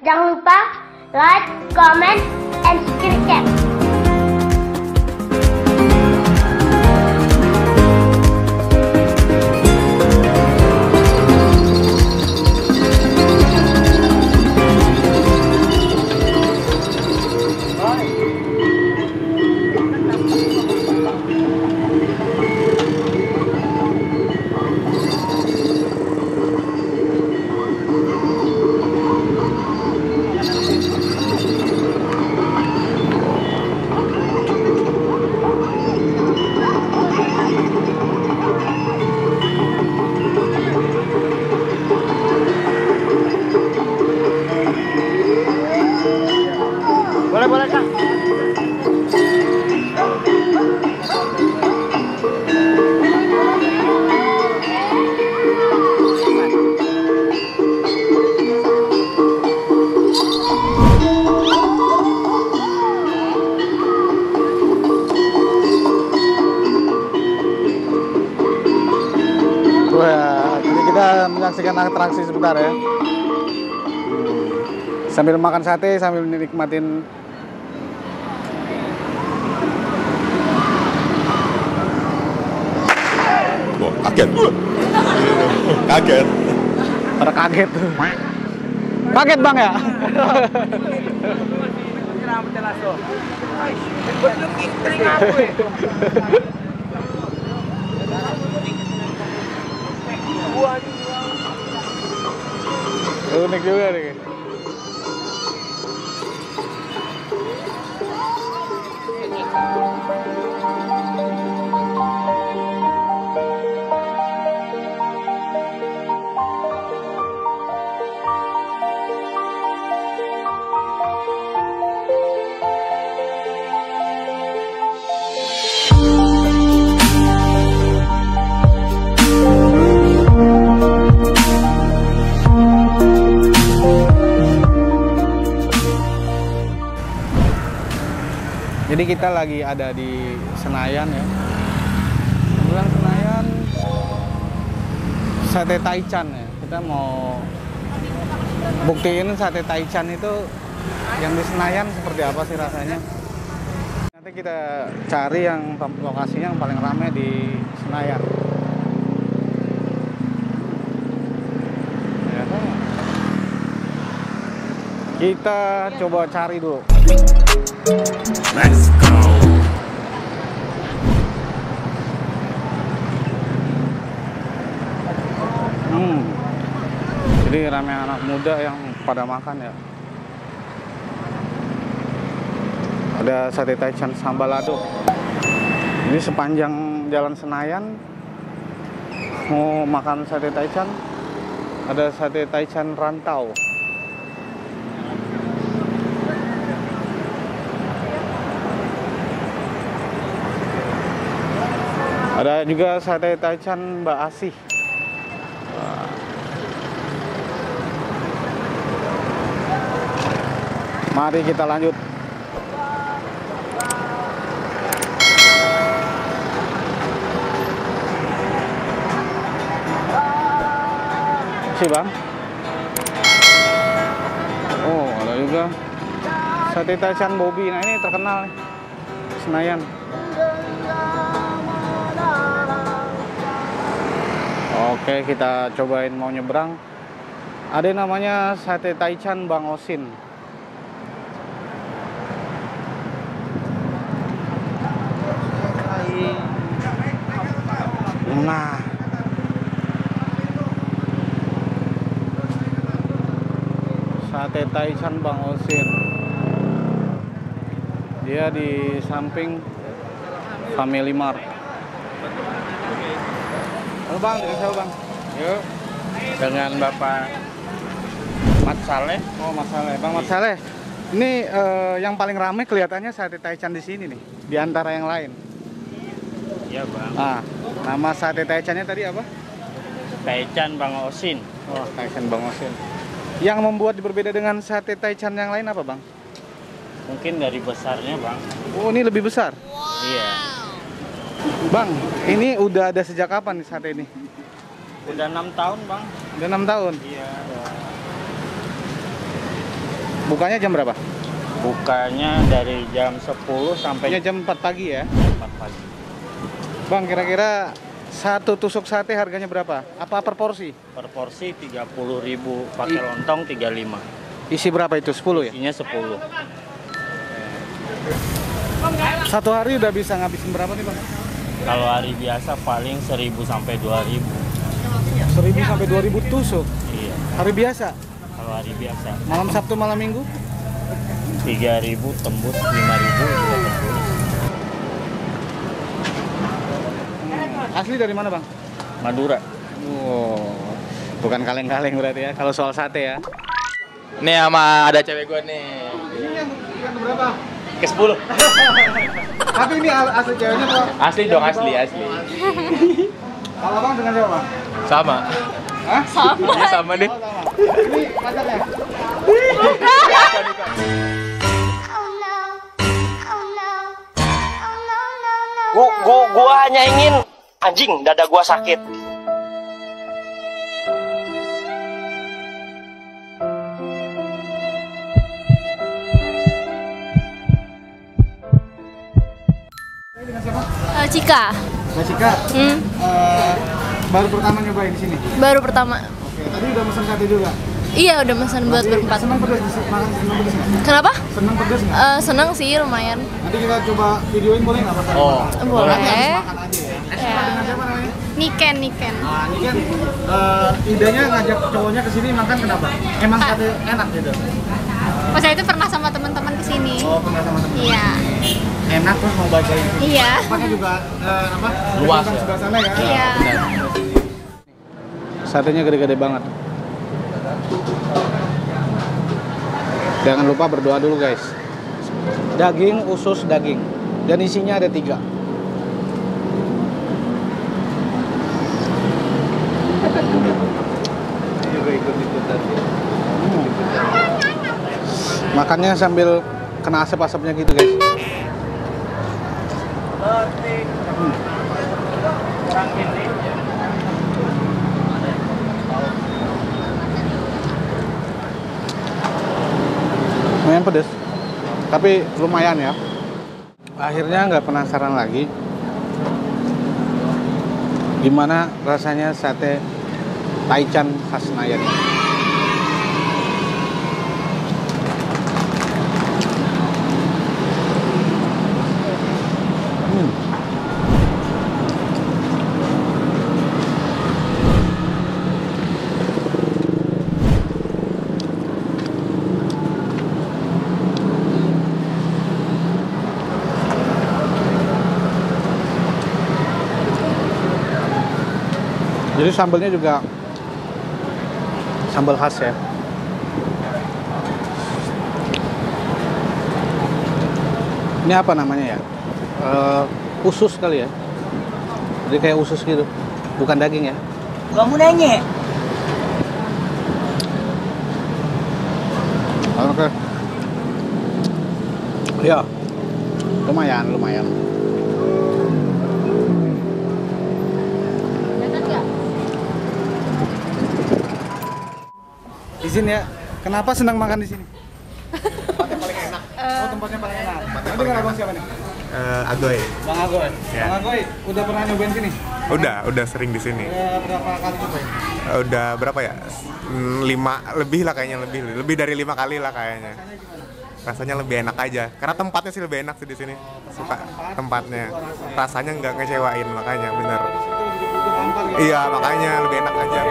Jangan lupa like, comment, and subscribe. Boleh Kak. Wah, jadi kita menyaksikan atraksi sebentar ya. Sambil makan sate, sambil nikmatin. Wah, kaget. Kaget. Pada kaget tuh. Kaget Bang ya? Unik juga nih. Jadi kita lagi ada di Senayan ya. Kebetulan Senayan sate Taichan ya. Kita mau buktiin sate Taichan itu yang di Senayan seperti apa sih rasanya. Nanti kita cari yang lokasinya yang paling ramai di Senayan. Kita coba cari dulu. Let's go. Jadi ramai anak muda yang pada makan ya. Ada sate Taichan Sambalado. Ini sepanjang jalan Senayan mau makan sate Taichan, ada sate Taichan Rantau. Ada juga sate Taichan Mbak Asih. Mari kita lanjut. Si Bang. Oh, ada juga sate Taichan Bobby. Nah, ini terkenal nih. Senayan. Oke, kita cobain mau nyebrang. Ada namanya sate Taichan Bang Osin. Nah, sate Taichan Bang Osin. Dia di samping Family Mart. Halo Bang, dengan siapa Bang? Yuk, dengan Bapak Mat Saleh. Oh, Mas Saleh. Bang Mat Saleh. Ini yang paling ramai kelihatannya sate Taichan di sini nih, di antara yang lain. Iya Bang. Ah, nama sate Taichannya tadi apa? Taichan Bang Osin. Oh, Taichan Bang Osin. Yang membuat berbeda dengan sate Taichan yang lain apa Bang? Mungkin dari besarnya Bang. Oh, ini lebih besar. Iya. Bang, ini udah ada sejak kapan nih sate ini? Udah 6 tahun Bang. Udah 6 tahun? Iya. Bukanya jam berapa? Bukanya dari jam 10 sampai Jam 4 pagi ya. 4 pagi. Bang, kira-kira satu tusuk sate harganya berapa? Apa per porsi? Per porsi 30.000, pakai lontong 35. Isi berapa itu? 10 ya? Isinya 10. Satu hari udah bisa ngabisin berapa nih, Bang? Kalau hari biasa paling 1.000 sampai 2.000. 1.000 sampai 2.000 tusuk. Iya. Hari biasa. Kalau hari biasa Malam Sabtu, malam Minggu? 3.000 tembus, 5.000 juga tembus. Asli dari mana, Bang? Madura. Wow. Bukan kaleng-kaleng berarti ya kalau soal sate ya. Nih sama ada cewek gue nih. Ini yang berapa? Ke-10. Tapi ini asli ceweknya tuh. Asli dong, asli. Kalau Bang dengan siapa, Bang? Sama. Hah? Sama. Iya sama deh. Oh, sama. Ini pacarnya? Oh no. Oh no. Oh no, no, no. Gua hanya ingin anjing dada gua sakit. Dengan siapa? Cika. Mbak Cika. Baru pertama nyobain di sini. Baru pertama. Oke, tadi udah pesen sate juga. Iya, udah pesan buat berempat. Senang pedas, makan senang pedas nggak? Kenapa? Senang pedas nggak? Seneng sih, lumayan. Nanti kita coba videoin boleh nggak, Pak? Oh, Boleh. Makan aja ya. Dengan siapa namanya? Niken. Nah, ini kan idenya ngajak cowoknya ke sini makan kenapa? Emang sate enak gitu. Pas saya itu pernah sama teman-teman kesini. Oh, pernah sama temen. Iya. Enak terus mau balik lagi. Iya. Tempatnya juga apa? Luas Di ya? sebelah sana ya. Iya. Satenya gede-gede banget. Jangan lupa berdoa dulu, guys. Daging, usus daging. Dan isinya ada 3. Makannya sambil kena asap-asapnya gitu, guys. Lumayan pedes, tapi lumayan ya. Akhirnya nggak penasaran lagi gimana rasanya sate taichan khas Senayan. Jadi sambalnya juga sambal khas ya. Ini apa namanya ya? Usus kali ya. Jadi kayak usus gitu, bukan daging ya. Kamu nanya. Oke. Ya, lumayan. Izin ya, kenapa senang makan di sini? Tempatnya paling enak. Tempatnya paling enak. Nanti kalau Bang siapa nih? Agoy. Bang Agoy. Ya. Bang Agoy, udah pernah nyobain sini? Udah sering di sini. Udah berapa kali nyobain? Udah berapa ya? 5 lebih lah kayaknya, lebih dari 5 kali lah kayaknya. Rasanya lebih enak aja. Karena tempatnya sih lebih enak sih di sini. Suka tempatnya. Rasanya nggak ngecewain makanya bener. Iya makanya lebih enak aja.